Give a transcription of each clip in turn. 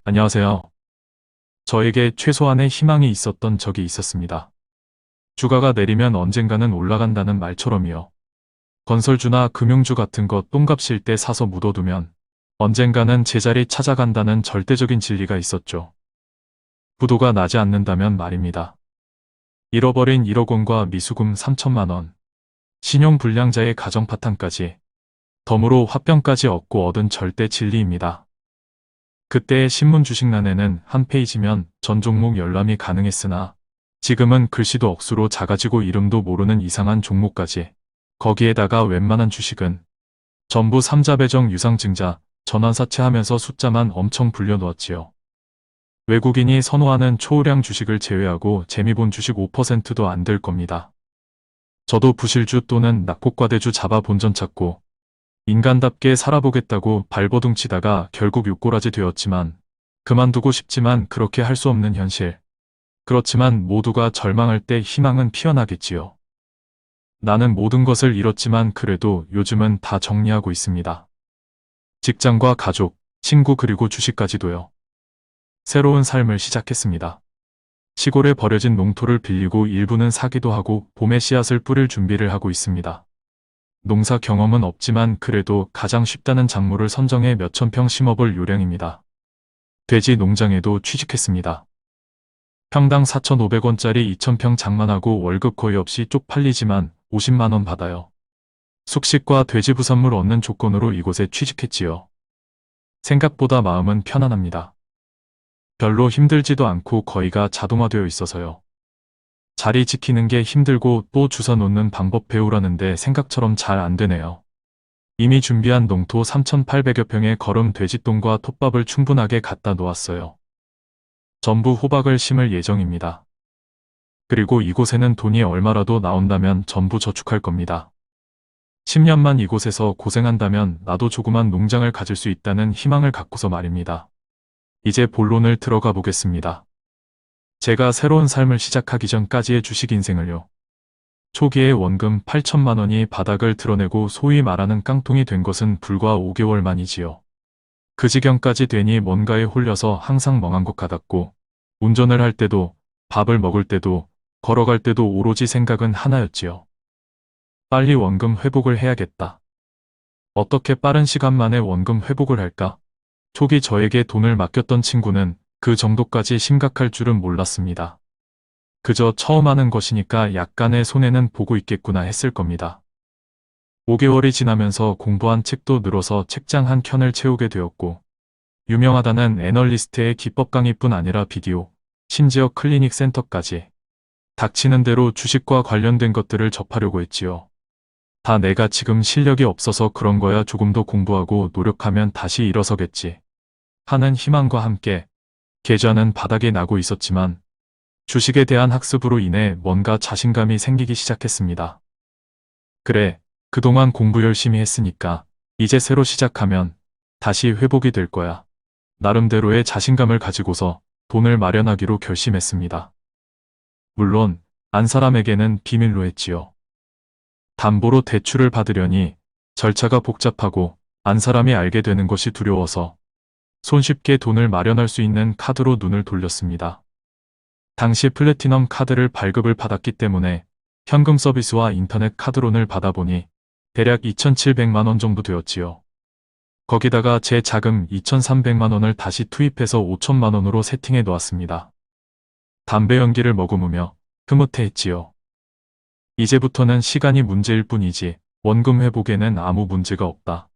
안녕하세요. 저에게 최소한의 희망이 있었던 적이 있었습니다. 주가가 내리면 언젠가는 올라간다는 말처럼이요. 건설주나 금융주 같은 거 똥값일 때 사서 묻어두면 언젠가는 제자리 찾아간다는 절대적인 진리가 있었죠. 부도가 나지 않는다면 말입니다. 잃어버린 1억 원과 미수금 3천만 원, 신용불량자의 가정파탄까지, 덤으로 화병까지 얻고 얻은 절대 진리입니다. 그때의 신문 주식란에는 한 페이지면 전 종목 열람이 가능했으나 지금은 글씨도 억수로 작아지고 이름도 모르는 이상한 종목까지, 거기에다가 웬만한 주식은 전부 삼자배정 유상증자, 전환사채하면서 숫자만 엄청 불려놓았지요. 외국인이 선호하는 초우량 주식을 제외하고 재미본 주식 5%도 안 될 겁니다. 저도 부실주 또는 낙폭과대주 잡아 본전 찾고 인간답게 살아보겠다고 발버둥 치다가 결국 욕꼬라지 되었지만, 그만두고 싶지만 그렇게 할 수 없는 현실. 그렇지만 모두가 절망할 때 희망은 피어나겠지요. 나는 모든 것을 잃었지만 그래도 요즘은 다 정리하고 있습니다. 직장과 가족, 친구 그리고 주식까지도요. 새로운 삶을 시작했습니다. 시골에 버려진 농토를 빌리고 일부는 사기도 하고 봄에 씨앗을 뿌릴 준비를 하고 있습니다. 농사 경험은 없지만 그래도 가장 쉽다는 작물을 선정해 몇천 평 심어볼 요량입니다. 돼지 농장에도 취직했습니다. 평당 4,500원짜리 2,000평 장만하고 월급 거의 없이 쪽팔리지만 50만 원 받아요. 숙식과 돼지 부산물 얻는 조건으로 이곳에 취직했지요. 생각보다 마음은 편안합니다. 별로 힘들지도 않고 거의가 자동화되어 있어서요. 자리 지키는 게 힘들고 또 주워 놓는 방법 배우라는데 생각처럼 잘 안 되네요. 이미 준비한 농토 3,800여 평에 거름 돼지똥과 톱밥을 충분하게 갖다 놓았어요. 전부 호박을 심을 예정입니다. 그리고 이곳에는 돈이 얼마라도 나온다면 전부 저축할 겁니다. 10년만 이곳에서 고생한다면 나도 조그만 농장을 가질 수 있다는 희망을 갖고서 말입니다. 이제 본론을 들어가 보겠습니다. 제가 새로운 삶을 시작하기 전까지의 주식 인생을요. 초기에 원금 8천만 원이 바닥을 드러내고 소위 말하는 깡통이 된 것은 불과 5개월 만이지요. 그 지경까지 되니 뭔가에 홀려서 항상 멍한 것 같았고, 운전을 할 때도, 밥을 먹을 때도, 걸어갈 때도 오로지 생각은 하나였지요. 빨리 원금 회복을 해야겠다. 어떻게 빠른 시간 만에 원금 회복을 할까? 초기 저에게 돈을 맡겼던 친구는 그 정도까지 심각할 줄은 몰랐습니다. 그저 처음 하는 것이니까 약간의 손해는 보고 있겠구나 했을 겁니다. 5개월이 지나면서 공부한 책도 늘어서 책장 한 켠을 채우게 되었고, 유명하다는 애널리스트의 기법 강의뿐 아니라 비디오, 심지어 클리닉 센터까지 닥치는 대로 주식과 관련된 것들을 접하려고 했지요. 다 내가 지금 실력이 없어서 그런 거야. 조금 더 공부하고 노력하면 다시 일어서겠지 하는 희망과 함께 계좌는 바닥에 나고 있었지만 주식에 대한 학습으로 인해 뭔가 자신감이 생기기 시작했습니다. 그래, 그동안 공부 열심히 했으니까 이제 새로 시작하면 다시 회복이 될 거야. 나름대로의 자신감을 가지고서 돈을 마련하기로 결심했습니다. 물론 안 사람에게는 비밀로 했지요. 담보로 대출을 받으려니 절차가 복잡하고 안 사람이 알게 되는 것이 두려워서 손쉽게 돈을 마련할 수 있는 카드로 눈을 돌렸습니다. 당시 플래티넘 카드를 발급을 받았기 때문에 현금 서비스와 인터넷 카드론을 받아보니 대략 2,700만 원 정도 되었지요. 거기다가 제 자금 2,300만 원을 다시 투입해서 5천만 원으로 세팅해 놓았습니다. 담배 연기를 머금으며 흐뭇해했지요. 이제부터는 시간이 문제일 뿐이지 원금 회복에는 아무 문제가 없다.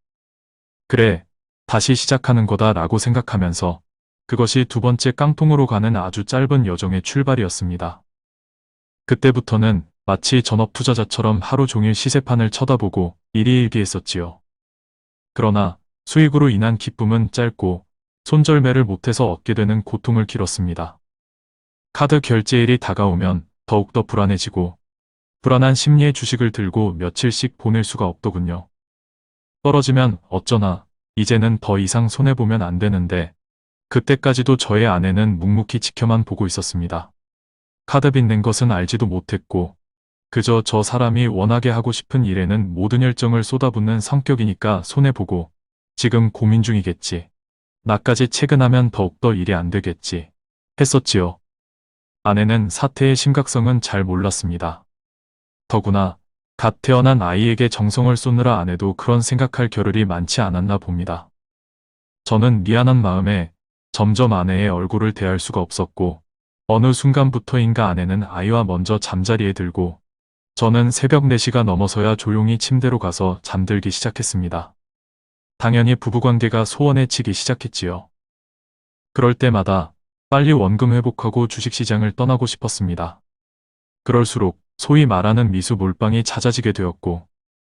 그래, 다시 시작하는 거다 라고 생각하면서 그것이 두 번째 깡통으로 가는 아주 짧은 여정의 출발이었습니다. 그때부터는 마치 전업 투자자처럼 하루 종일 시세판을 쳐다보고 일희일비했었지요. 그러나 수익으로 인한 기쁨은 짧고 손절매를 못해서 얻게 되는 고통을 길었습니다. 카드 결제일이 다가오면 더욱더 불안해지고 불안한 심리의 주식을 들고 며칠씩 보낼 수가 없더군요. 떨어지면 어쩌나, 이제는 더 이상 손해보면 안 되는데 그때까지도 저의 아내는 묵묵히 지켜만 보고 있었습니다. 카드 빚낸 것은 알지도 못했고 그저 저 사람이 원하게 하고 싶은 일에는 모든 열정을 쏟아붓는 성격이니까 손해보고 지금 고민 중이겠지. 나까지 채근하면 더욱더 일이 안 되겠지 했었지요. 아내는 사태의 심각성은 잘 몰랐습니다. 더구나 갓 태어난 아이에게 정성을 쏟느라 아내도 그런 생각할 겨를이 많지 않았나 봅니다. 저는 미안한 마음에 점점 아내의 얼굴을 대할 수가 없었고 어느 순간부터인가 아내는 아이와 먼저 잠자리에 들고 저는 새벽 4시가 넘어서야 조용히 침대로 가서 잠들기 시작했습니다. 당연히 부부관계가 소원해지기 시작했지요. 그럴 때마다 빨리 원금 회복하고 주식시장을 떠나고 싶었습니다. 그럴수록 소위 말하는 미수 몰빵이 잦아지게 되었고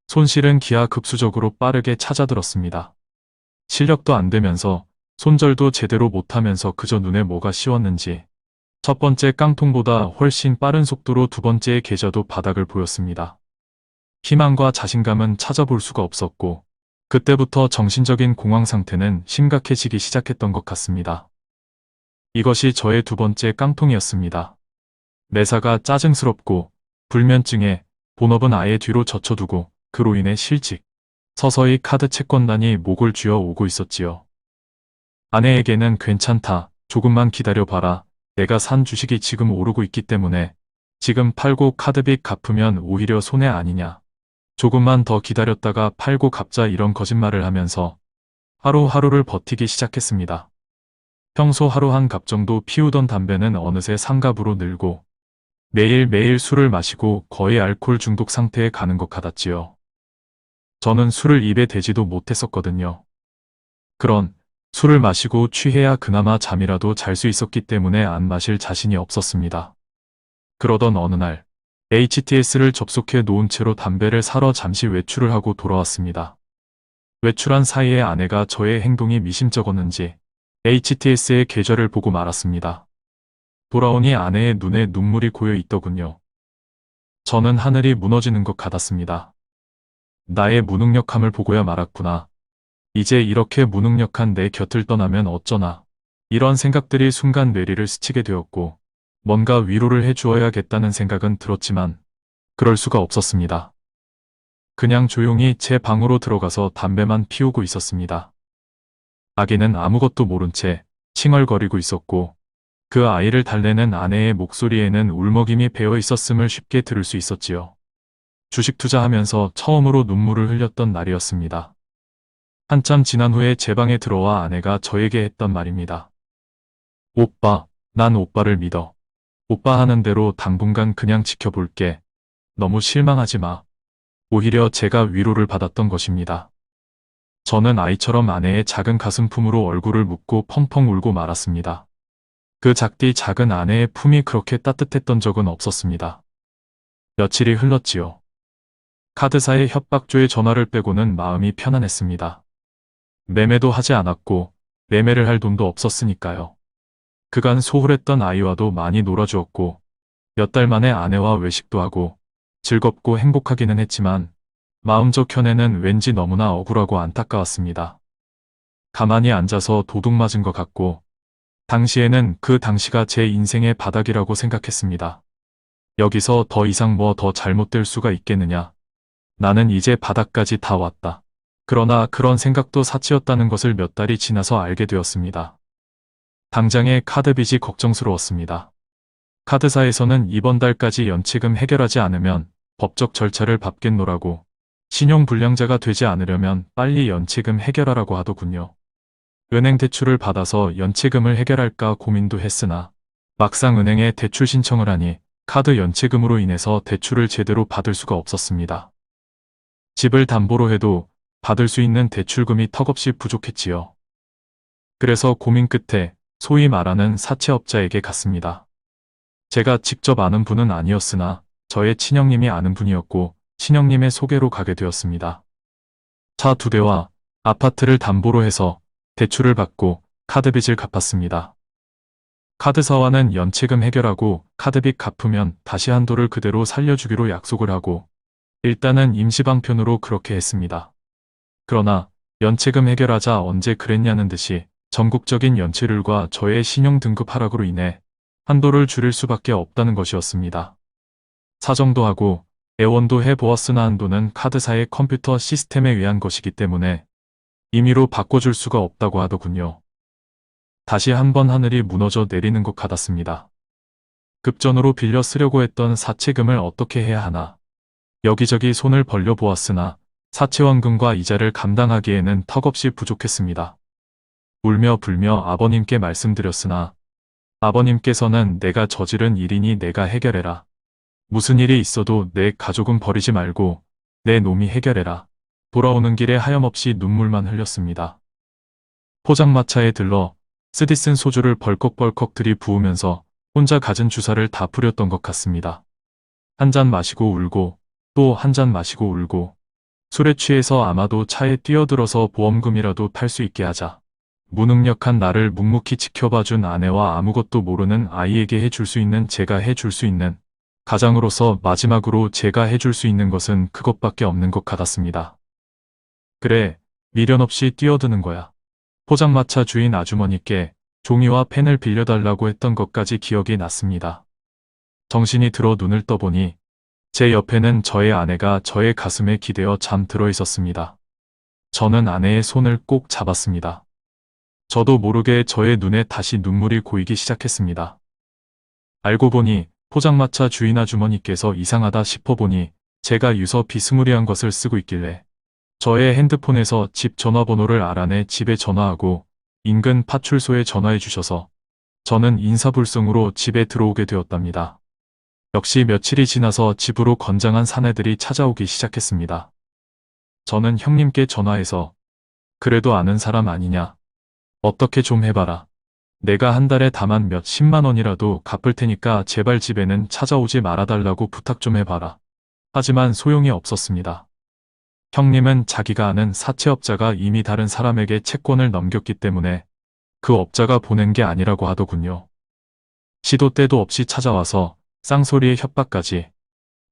손실은 기하급수적으로 빠르게 찾아들었습니다. 실력도 안 되면서 손절도 제대로 못하면서 그저 눈에 뭐가 씌웠는지 첫 번째 깡통보다 훨씬 빠른 속도로 두 번째의 계좌도 바닥을 보였습니다. 희망과 자신감은 찾아볼 수가 없었고 그때부터 정신적인 공황 상태는 심각해지기 시작했던 것 같습니다. 이것이 저의 두 번째 깡통이었습니다. 매사가 짜증스럽고 불면증에 본업은 아예 뒤로 젖혀두고 그로 인해 실직, 서서히 카드 채권단이 목을 쥐어 오고 있었지요. 아내에게는 괜찮다, 조금만 기다려봐라, 내가 산 주식이 지금 오르고 있기 때문에 지금 팔고 카드빚 갚으면 오히려 손해 아니냐. 조금만 더 기다렸다가 팔고 갚자 이런 거짓말을 하면서 하루하루를 버티기 시작했습니다. 평소 하루 한 갑 정도 피우던 담배는 어느새 상갑으로 늘고 매일매일 술을 마시고 거의 알코올 중독 상태에 가는 것 같았지요. 저는 술을 입에 대지도 못했었거든요. 그런 술을 마시고 취해야 그나마 잠이라도 잘 수 있었기 때문에 안 마실 자신이 없었습니다. 그러던 어느 날 HTS를 접속해 놓은 채로 담배를 사러 잠시 외출을 하고 돌아왔습니다. 외출한 사이에 아내가 저의 행동이 미심쩍었는지 HTS의 계좌를 보고 말았습니다. 돌아오니 아내의 눈에 눈물이 고여 있더군요. 저는 하늘이 무너지는 것 같았습니다. 나의 무능력함을 보고야 말았구나. 이제 이렇게 무능력한 내 곁을 떠나면 어쩌나. 이런 생각들이 순간 뇌리를 스치게 되었고 뭔가 위로를 해주어야겠다는 생각은 들었지만 그럴 수가 없었습니다. 그냥 조용히 제 방으로 들어가서 담배만 피우고 있었습니다. 아기는 아무것도 모른 채 칭얼거리고 있었고 그 아이를 달래는 아내의 목소리에는 울먹임이 배어 있었음을 쉽게 들을 수 있었지요. 주식 투자하면서 처음으로 눈물을 흘렸던 날이었습니다. 한참 지난 후에 제 방에 들어와 아내가 저에게 했던 말입니다. 오빠, 난 오빠를 믿어. 오빠 하는 대로 당분간 그냥 지켜볼게. 너무 실망하지 마. 오히려 제가 위로를 받았던 것입니다. 저는 아이처럼 아내의 작은 가슴 품으로 얼굴을 묻고 펑펑 울고 말았습니다. 그 작디 작은 아내의 품이 그렇게 따뜻했던 적은 없었습니다. 며칠이 흘렀지요. 카드사의 협박조의 전화를 빼고는 마음이 편안했습니다. 매매도 하지 않았고 매매를 할 돈도 없었으니까요. 그간 소홀했던 아이와도 많이 놀아주었고 몇 달 만에 아내와 외식도 하고 즐겁고 행복하기는 했지만 마음적 현에는 왠지 너무나 억울하고 안타까웠습니다. 가만히 앉아서 도둑 맞은 것 같고 당시에는 그 당시가 제 인생의 바닥이라고 생각했습니다. 여기서 더 이상 뭐 더 잘못될 수가 있겠느냐. 나는 이제 바닥까지 다 왔다. 그러나 그런 생각도 사치였다는 것을 몇 달이 지나서 알게 되었습니다. 당장의 카드빚이 걱정스러웠습니다. 카드사에서는 이번 달까지 연체금 해결하지 않으면 법적 절차를 밟겠노라고 신용불량자가 되지 않으려면 빨리 연체금 해결하라고 하더군요. 은행 대출을 받아서 연체금을 해결할까 고민도 했으나 막상 은행에 대출 신청을 하니 카드 연체금으로 인해서 대출을 제대로 받을 수가 없었습니다. 집을 담보로 해도 받을 수 있는 대출금이 턱없이 부족했지요. 그래서 고민 끝에 소위 말하는 사채업자에게 갔습니다. 제가 직접 아는 분은 아니었으나 저의 친형님이 아는 분이었고 친형님의 소개로 가게 되었습니다. 차 2대와 아파트를 담보로 해서 대출을 받고 카드빚을 갚았습니다. 카드사와는 연체금 해결하고 카드빚 갚으면 다시 한도를 그대로 살려주기로 약속을 하고 일단은 임시방편으로 그렇게 했습니다. 그러나 연체금 해결하자 언제 그랬냐는 듯이 전국적인 연체율과 저의 신용등급 하락으로 인해 한도를 줄일 수밖에 없다는 것이었습니다. 사정도 하고 애원도 해보았으나 한도는 카드사의 컴퓨터 시스템에 의한 것이기 때문에 임의로 바꿔줄 수가 없다고 하더군요. 다시 한번 하늘이 무너져 내리는 것 같았습니다. 급전으로 빌려 쓰려고 했던 사채금을 어떻게 해야 하나. 여기저기 손을 벌려 보았으나 사채원금과 이자를 감당하기에는 턱없이 부족했습니다. 울며 불며 아버님께 말씀드렸으나 아버님께서는 내가 저지른 일이니 내가 해결해라. 무슨 일이 있어도 내 가족은 버리지 말고 내 놈이 해결해라. 돌아오는 길에 하염없이 눈물만 흘렸습니다. 포장마차에 들러 쓰디쓴 소주를 벌컥벌컥 들이부으면서 혼자 갖은 주사를 다 뿌렸던 것 같습니다. 한 잔 마시고 울고 또 한 잔 마시고 울고 술에 취해서 아마도 차에 뛰어들어서 보험금이라도 탈 수 있게 하자. 무능력한 나를 묵묵히 지켜봐준 아내와 아무것도 모르는 아이에게 해줄 수 있는 제가 해줄 수 있는 가장으로서 마지막으로 제가 해줄 수 있는 것은 그것밖에 없는 것 같았습니다. 그래, 미련 없이 뛰어드는 거야. 포장마차 주인 아주머니께 종이와 펜을 빌려달라고 했던 것까지 기억이 났습니다. 정신이 들어 눈을 떠보니 제 옆에는 저의 아내가 저의 가슴에 기대어 잠들어 있었습니다. 저는 아내의 손을 꼭 잡았습니다. 저도 모르게 저의 눈에 다시 눈물이 고이기 시작했습니다. 알고 보니 포장마차 주인 아주머니께서 이상하다 싶어보니 제가 유서 비스무리한 것을 쓰고 있길래 저의 핸드폰에서 집 전화번호를 알아내 집에 전화하고 인근 파출소에 전화해 주셔서 저는 인사불성으로 집에 들어오게 되었답니다. 역시 며칠이 지나서 집으로 건장한 사내들이 찾아오기 시작했습니다. 저는 형님께 전화해서 그래도 아는 사람 아니냐? 어떻게 좀 해봐라. 내가 한 달에 다만 몇 10만 원이라도 갚을 테니까 제발 집에는 찾아오지 말아달라고 부탁 좀 해봐라. 하지만 소용이 없었습니다. 형님은 자기가 아는 사채업자가 이미 다른 사람에게 채권을 넘겼기 때문에 그 업자가 보낸 게 아니라고 하더군요. 시도 때도 없이 찾아와서 쌍소리에 협박까지.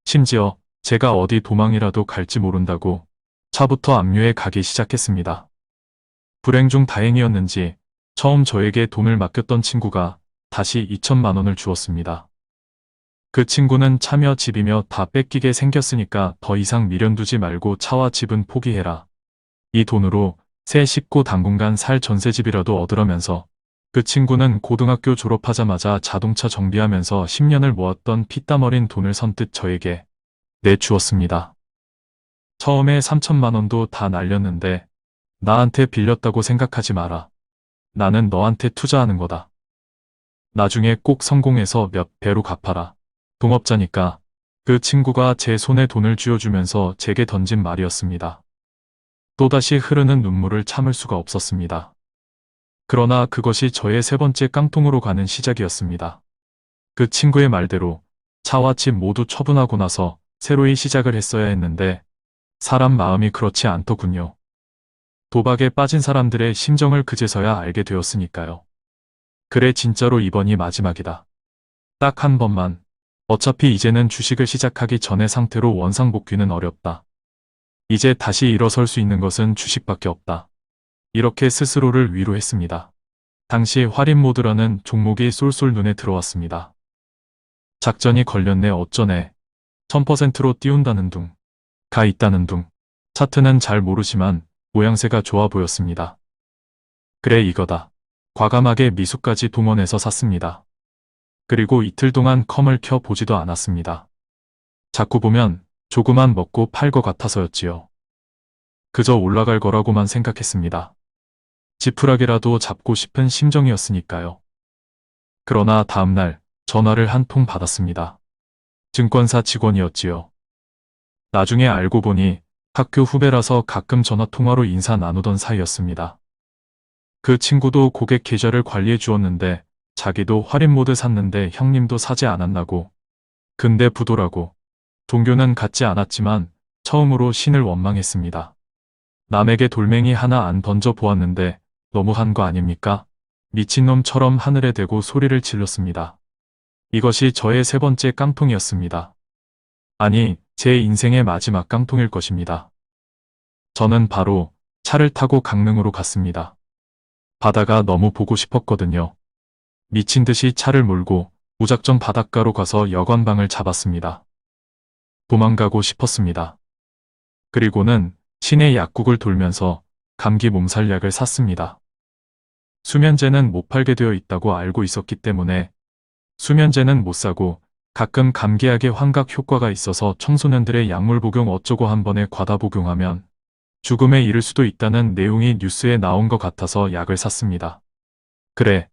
심지어 제가 어디 도망이라도 갈지 모른다고 차부터 압류해 가기 시작했습니다. 불행 중 다행이었는지 처음 저에게 돈을 맡겼던 친구가 다시 2천만 원을 주었습니다. 그 친구는 차며 집이며 다 뺏기게 생겼으니까 더 이상 미련 두지 말고 차와 집은 포기해라. 이 돈으로 새 식구 당분간 살 전셋집이라도 얻으라면서 그 친구는 고등학교 졸업하자마자 자동차 정비하면서 10년을 모았던 피땀 어린 돈을 선뜻 저에게 내주었습니다. 처음에 3천만 원도 다 날렸는데 나한테 빌렸다고 생각하지 마라. 나는 너한테 투자하는 거다. 나중에 꼭 성공해서 몇 배로 갚아라. 동업자니까. 그 친구가 제 손에 돈을 쥐어주면서 제게 던진 말이었습니다. 또다시 흐르는 눈물을 참을 수가 없었습니다. 그러나 그것이 저의 세 번째 깡통으로 가는 시작이었습니다. 그 친구의 말대로 차와 집 모두 처분하고 나서 새로이 시작을 했어야 했는데 사람 마음이 그렇지 않더군요. 도박에 빠진 사람들의 심정을 그제서야 알게 되었으니까요. 그래 진짜로 이번이 마지막이다. 딱 한 번만. 어차피 이제는 주식을 시작하기 전의 상태로 원상복귀는 어렵다. 이제 다시 일어설 수 있는 것은 주식밖에 없다. 이렇게 스스로를 위로했습니다. 당시 할인모드라는 종목이 쏠쏠 눈에 들어왔습니다. 작전이 걸렸네 어쩌네. 1000%로 띄운다는 둥. 가 있다는 둥. 차트는 잘 모르지만 모양새가 좋아 보였습니다. 그래 이거다. 과감하게 미수까지 동원해서 샀습니다. 그리고 이틀 동안 컴을 켜 보지도 않았습니다. 자꾸 보면 조그만 먹고 팔 것 같아서였지요. 그저 올라갈 거라고만 생각했습니다. 지푸라기라도 잡고 싶은 심정이었으니까요. 그러나 다음날 전화를 한 통 받았습니다. 증권사 직원이었지요. 나중에 알고 보니 학교 후배라서 가끔 전화통화로 인사 나누던 사이였습니다. 그 친구도 고객 계좌를 관리해 주었는데 자기도 할인모드 샀는데 형님도 사지 않았나고. 근데 부도라고. 동교는 갖지 않았지만 처음으로 신을 원망했습니다. 남에게 돌멩이 하나 안 던져 보았는데 너무한 거 아닙니까? 미친놈처럼 하늘에 대고 소리를 질렀습니다. 이것이 저의 세 번째 깡통이었습니다. 아니, 제 인생의 마지막 깡통일 것입니다. 저는 바로 차를 타고 강릉으로 갔습니다. 바다가 너무 보고 싶었거든요. 미친 듯이 차를 몰고 무작정 바닷가로 가서 여관방을 잡았습니다. 도망가고 싶었습니다. 그리고는 시내 약국을 돌면서 감기 몸살약을 샀습니다. 수면제는 못 팔게 되어 있다고 알고 있었기 때문에 수면제는 못 사고 가끔 감기약에 환각 효과가 있어서 청소년들의 약물 복용 어쩌고 한 번에 과다 복용하면 죽음에 이를 수도 있다는 내용이 뉴스에 나온 것 같아서 약을 샀습니다. 그래.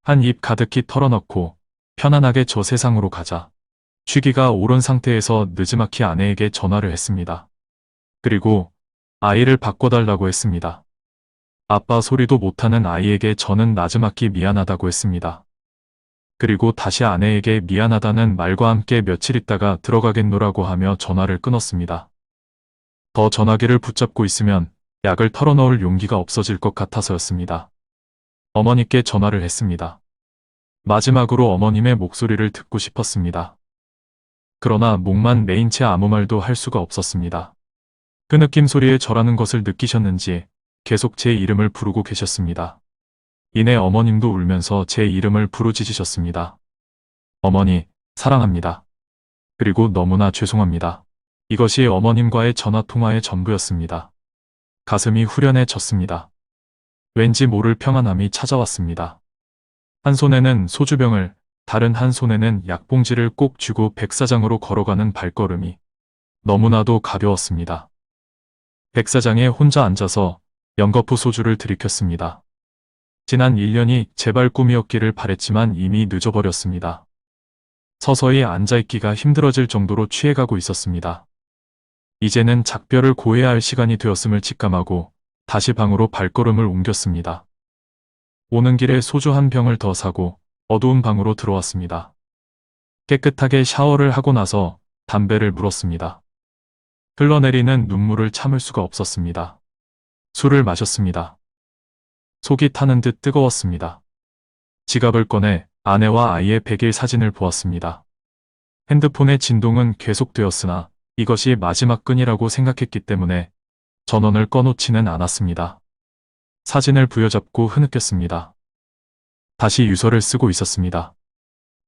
한 입 가득히 털어넣고 편안하게 저 세상으로 가자. 취기가 오른 상태에서 느지막이 아내에게 전화를 했습니다. 그리고 아이를 바꿔달라고 했습니다. 아빠 소리도 못하는 아이에게 저는 나지막히 미안하다고 했습니다. 그리고 다시 아내에게 미안하다는 말과 함께 며칠 있다가 들어가겠노라고 하며 전화를 끊었습니다. 더 전화기를 붙잡고 있으면 약을 털어넣을 용기가 없어질 것 같아서였습니다. 어머니께 전화를 했습니다. 마지막으로 어머님의 목소리를 듣고 싶었습니다. 그러나 목만 메인 채 아무 말도 할 수가 없었습니다. 그 느낌 소리에 저라는 것을 느끼셨는지 계속 제 이름을 부르고 계셨습니다. 이내 어머님도 울면서 제 이름을 부르짖으셨습니다. 어머니, 사랑합니다. 그리고 너무나 죄송합니다. 이것이 어머님과의 전화통화의 전부였습니다. 가슴이 후련해졌습니다. 왠지 모를 평안함이 찾아왔습니다. 한 손에는 소주병을, 다른 한 손에는 약봉지를 꼭 쥐고 백사장으로 걸어가는 발걸음이 너무나도 가벼웠습니다. 백사장에 혼자 앉아서 연거푸 소주를 들이켰습니다. 지난 1년이 제발 꿈이었기를 바랬지만 이미 늦어버렸습니다. 서서히 앉아있기가 힘들어질 정도로 취해가고 있었습니다. 이제는 작별을 고해야 할 시간이 되었음을 직감하고 다시 방으로 발걸음을 옮겼습니다. 오는 길에 소주 한 병을 더 사고 어두운 방으로 들어왔습니다. 깨끗하게 샤워를 하고 나서 담배를 물었습니다. 흘러내리는 눈물을 참을 수가 없었습니다. 술을 마셨습니다. 속이 타는 듯 뜨거웠습니다. 지갑을 꺼내 아내와 아이의 100일 사진을 보았습니다. 핸드폰의 진동은 계속되었으나 이것이 마지막 끈이라고 생각했기 때문에 전원을 꺼놓지는 않았습니다. 사진을 부여잡고 흐느꼈습니다. 다시 유서를 쓰고 있었습니다.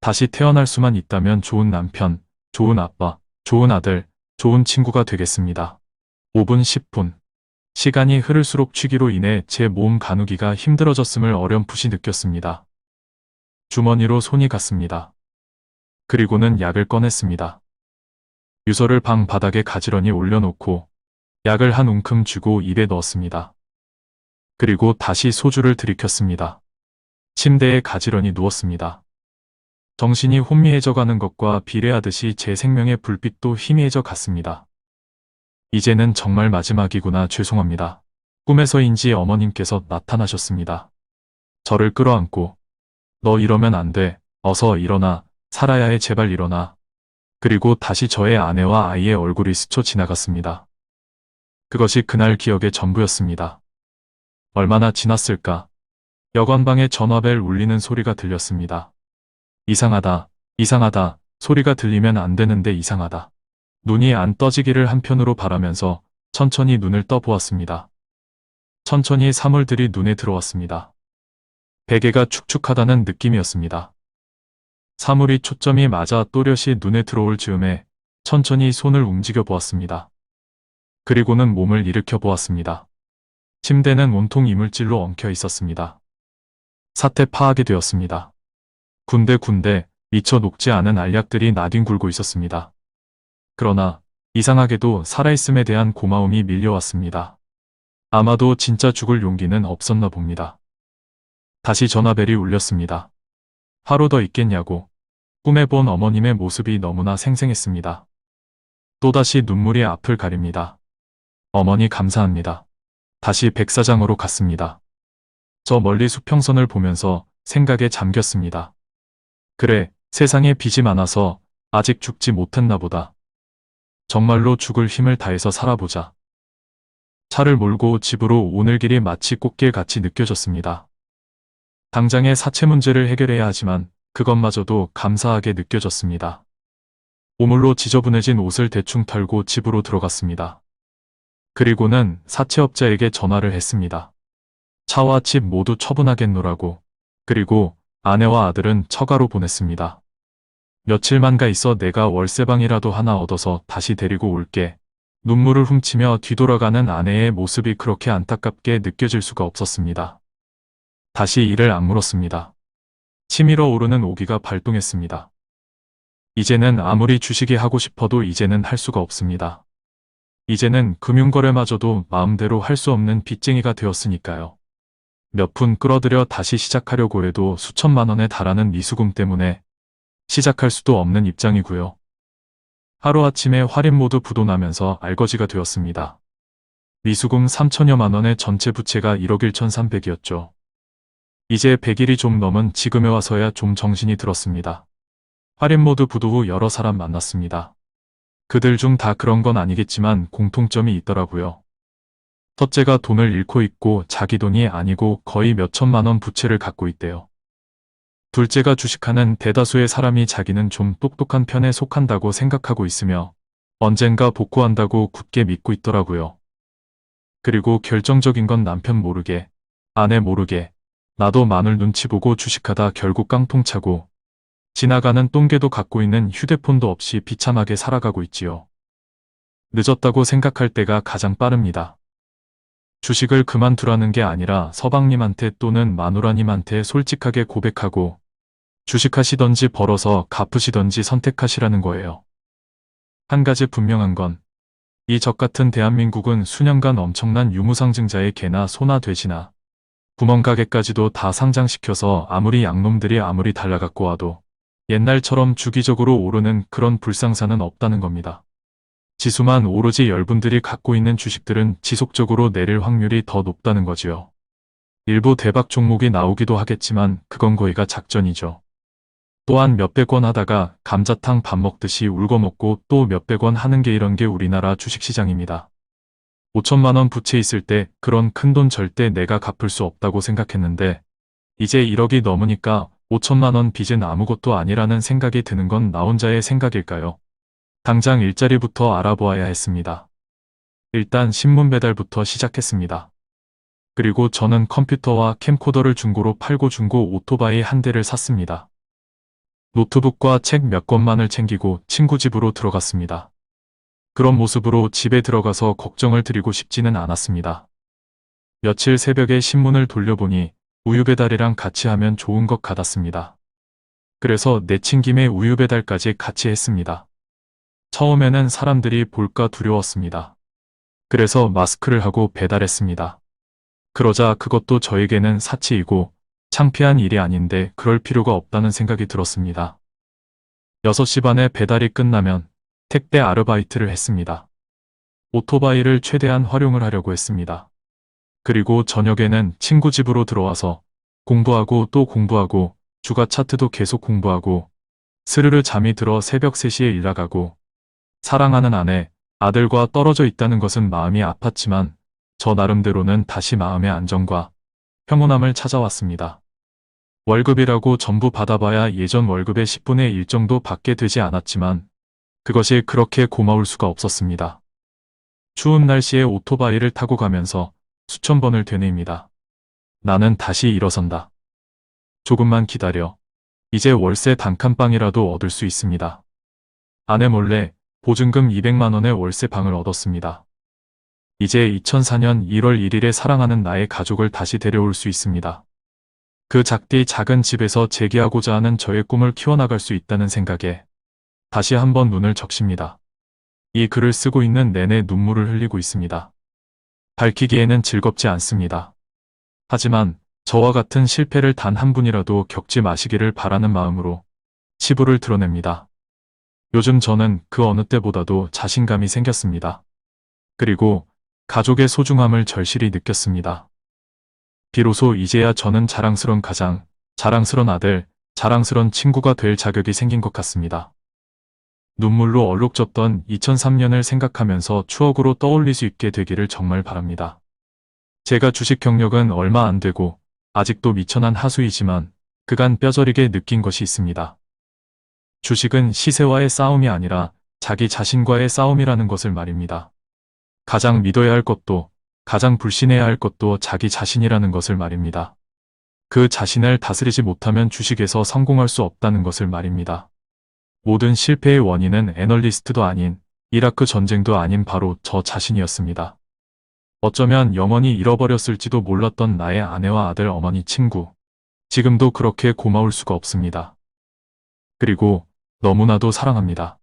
다시 태어날 수만 있다면 좋은 남편, 좋은 아빠, 좋은 아들, 좋은 친구가 되겠습니다. 5분 10분. 시간이 흐를수록 취기로 인해 제 몸 가누기가 힘들어졌음을 어렴풋이 느꼈습니다. 주머니로 손이 갔습니다. 그리고는 약을 꺼냈습니다. 유서를 방 바닥에 가지런히 올려놓고 약을 한 움큼 쥐고 입에 넣었습니다. 그리고 다시 소주를 들이켰습니다. 침대에 가지런히 누웠습니다. 정신이 혼미해져 가는 것과 비례하듯이 제 생명의 불빛도 희미해져 갔습니다. 이제는 정말 마지막이구나 죄송합니다. 꿈에서인지 어머님께서 나타나셨습니다. 저를 끌어안고 너 이러면 안 돼. 어서 일어나. 살아야 해. 제발 일어나. 그리고 다시 저의 아내와 아이의 얼굴이 스쳐 지나갔습니다. 그것이 그날 기억의 전부였습니다. 얼마나 지났을까? 여관방에 전화벨 울리는 소리가 들렸습니다. 이상하다, 이상하다, 소리가 들리면 안 되는데 이상하다. 눈이 안 떠지기를 한편으로 바라면서 천천히 눈을 떠보았습니다. 천천히 사물들이 눈에 들어왔습니다. 베개가 축축하다는 느낌이었습니다. 사물이 초점이 맞아 또렷이 눈에 들어올 즈음에 천천히 손을 움직여 보았습니다. 그리고는 몸을 일으켜 보았습니다. 침대는 온통 이물질로 엉켜 있었습니다. 사태 파악이 되었습니다. 군데군데 미처 녹지 않은 알약들이 나뒹굴고 있었습니다. 그러나 이상하게도 살아있음에 대한 고마움이 밀려왔습니다. 아마도 진짜 죽을 용기는 없었나 봅니다. 다시 전화벨이 울렸습니다. 하루 더 있겠냐고. 꿈에 본 어머님의 모습이 너무나 생생했습니다. 또다시 눈물이 앞을 가립니다. 어머니 감사합니다. 다시 백사장으로 갔습니다. 저 멀리 수평선을 보면서 생각에 잠겼습니다. 그래, 세상에 빚이 많아서 아직 죽지 못했나 보다. 정말로 죽을 힘을 다해서 살아보자. 차를 몰고 집으로 오는 길이 마치 꽃길같이 느껴졌습니다. 당장의 사채 문제를 해결해야 하지만 그것마저도 감사하게 느껴졌습니다. 오물로 지저분해진 옷을 대충 털고 집으로 들어갔습니다. 그리고는 사채업자에게 전화를 했습니다. 차와 집 모두 처분하겠노라고. 그리고 아내와 아들은 처가로 보냈습니다. 며칠만 가 있어 내가 월세방이라도 하나 얻어서 다시 데리고 올게. 눈물을 훔치며 뒤돌아가는 아내의 모습이 그렇게 안타깝게 느껴질 수가 없었습니다. 다시 이를 악물었습니다. 치밀어 오르는 오기가 발동했습니다. 이제는 아무리 주식이 하고 싶어도 이제는 할 수가 없습니다. 이제는 금융거래마저도 마음대로 할 수 없는 빚쟁이가 되었으니까요. 몇 푼 끌어들여 다시 시작하려고 해도 수천만 원에 달하는 미수금 때문에 시작할 수도 없는 입장이고요. 하루아침에 할인 모두 부도나면서 알거지가 되었습니다. 미수금 3천여만 원의 전체 부채가 1억 1,300이었죠. 이제 100일이 좀 넘은 지금에 와서야 좀 정신이 들었습니다. 할인 모드 부도 후 여러 사람 만났습니다. 그들 중 다 그런 건 아니겠지만 공통점이 있더라고요. 첫째가 돈을 잃고 있고 자기 돈이 아니고 거의 몇 천만 원 부채를 갖고 있대요. 둘째가 주식하는 대다수의 사람이 자기는 좀 똑똑한 편에 속한다고 생각하고 있으며 언젠가 복구한다고 굳게 믿고 있더라고요. 그리고 결정적인 건 남편 모르게, 아내 모르게, 나도 마늘 눈치 보고 주식하다 결국 깡통 차고 지나가는 똥개도 갖고 있는 휴대폰도 없이 비참하게 살아가고 있지요. 늦었다고 생각할 때가 가장 빠릅니다. 주식을 그만두라는 게 아니라 서방님한테 또는 마누라님한테 솔직하게 고백하고 주식하시던지 벌어서 갚으시던지 선택하시라는 거예요. 한 가지 분명한 건 이 적 같은 대한민국은 수년간 엄청난 유무상증자의 개나 소나 돼지나 구멍가게까지도 다 상장시켜서 아무리 양놈들이 아무리 달라갖고 와도 옛날처럼 주기적으로 오르는 그런 불상사는 없다는 겁니다. 지수만 오로지 열분들이 갖고 있는 주식들은 지속적으로 내릴 확률이 더 높다는 거지요. 일부 대박 종목이 나오기도 하겠지만 그건 거의가 작전이죠. 또한 몇백 원 하다가 감자탕 밥 먹듯이 울고먹고 또 몇백 원 하는 게 이런 게 우리나라 주식시장입니다. 5천만 원 부채 있을 때 그런 큰 돈 절대 내가 갚을 수 없다고 생각했는데 이제 1억이 넘으니까 5천만 원 빚은 아무것도 아니라는 생각이 드는 건 나 혼자의 생각일까요? 당장 일자리부터 알아보아야 했습니다. 일단 신문 배달부터 시작했습니다. 그리고 저는 컴퓨터와 캠코더를 중고로 팔고 중고 오토바이 한 대를 샀습니다. 노트북과 책 몇 권만을 챙기고 친구 집으로 들어갔습니다. 그런 모습으로 집에 들어가서 걱정을 드리고 싶지는 않았습니다. 며칠 새벽에 신문을 돌려보니 우유 배달이랑 같이 하면 좋은 것 같았습니다. 그래서 내친 김에 우유 배달까지 같이 했습니다. 처음에는 사람들이 볼까 두려웠습니다. 그래서 마스크를 하고 배달했습니다. 그러자 그것도 저에게는 사치이고 창피한 일이 아닌데 그럴 필요가 없다는 생각이 들었습니다. 6시 반에 배달이 끝나면 택배 아르바이트를 했습니다. 오토바이를 최대한 활용을 하려고 했습니다. 그리고 저녁에는 친구 집으로 들어와서 공부하고 또 공부하고 주가 차트도 계속 공부하고 스르르 잠이 들어 새벽 3시에 일 나가고 사랑하는 아내, 아들과 떨어져 있다는 것은 마음이 아팠지만 저 나름대로는 다시 마음의 안정과 평온함을 찾아왔습니다. 월급이라고 전부 받아봐야 예전 월급의 10분의 1 정도 받게 되지 않았지만 그것이 그렇게 고마울 수가 없었습니다. 추운 날씨에 오토바이를 타고 가면서 수천 번을 되뇌입니다. 나는 다시 일어선다. 조금만 기다려. 이제 월세 단칸방이라도 얻을 수 있습니다. 아내 몰래 보증금 200만 원의 월세 방을 얻었습니다. 이제 2004년 1월 1일에 사랑하는 나의 가족을 다시 데려올 수 있습니다. 그 작디 작은 집에서 재기하고자 하는 저의 꿈을 키워나갈 수 있다는 생각에 다시 한번 눈을 적십니다. 이 글을 쓰고 있는 내내 눈물을 흘리고 있습니다. 밝히기에는 즐겁지 않습니다. 하지만 저와 같은 실패를 단 한 분이라도 겪지 마시기를 바라는 마음으로 치부를 드러냅니다. 요즘 저는 그 어느 때보다도 자신감이 생겼습니다. 그리고 가족의 소중함을 절실히 느꼈습니다. 비로소 이제야 저는 자랑스러운 가장, 자랑스러운 아들, 자랑스러운 친구가 될 자격이 생긴 것 같습니다. 눈물로 얼룩졌던 2003년을 생각하면서 추억으로 떠올릴 수 있게 되기를 정말 바랍니다. 제가 주식 경력은 얼마 안 되고 아직도 미천한 하수이지만 그간 뼈저리게 느낀 것이 있습니다. 주식은 시세와의 싸움이 아니라 자기 자신과의 싸움이라는 것을 말입니다. 가장 믿어야 할 것도 가장 불신해야 할 것도 자기 자신이라는 것을 말입니다. 그 자신을 다스리지 못하면 주식에서 성공할 수 없다는 것을 말입니다. 모든 실패의 원인은 애널리스트도 아닌 이라크 전쟁도 아닌 바로 저 자신이었습니다. 어쩌면 영원히 잃어버렸을지도 몰랐던 나의 아내와 아들, 어머니, 친구. 지금도 그렇게 고마울 수가 없습니다. 그리고 너무나도 사랑합니다.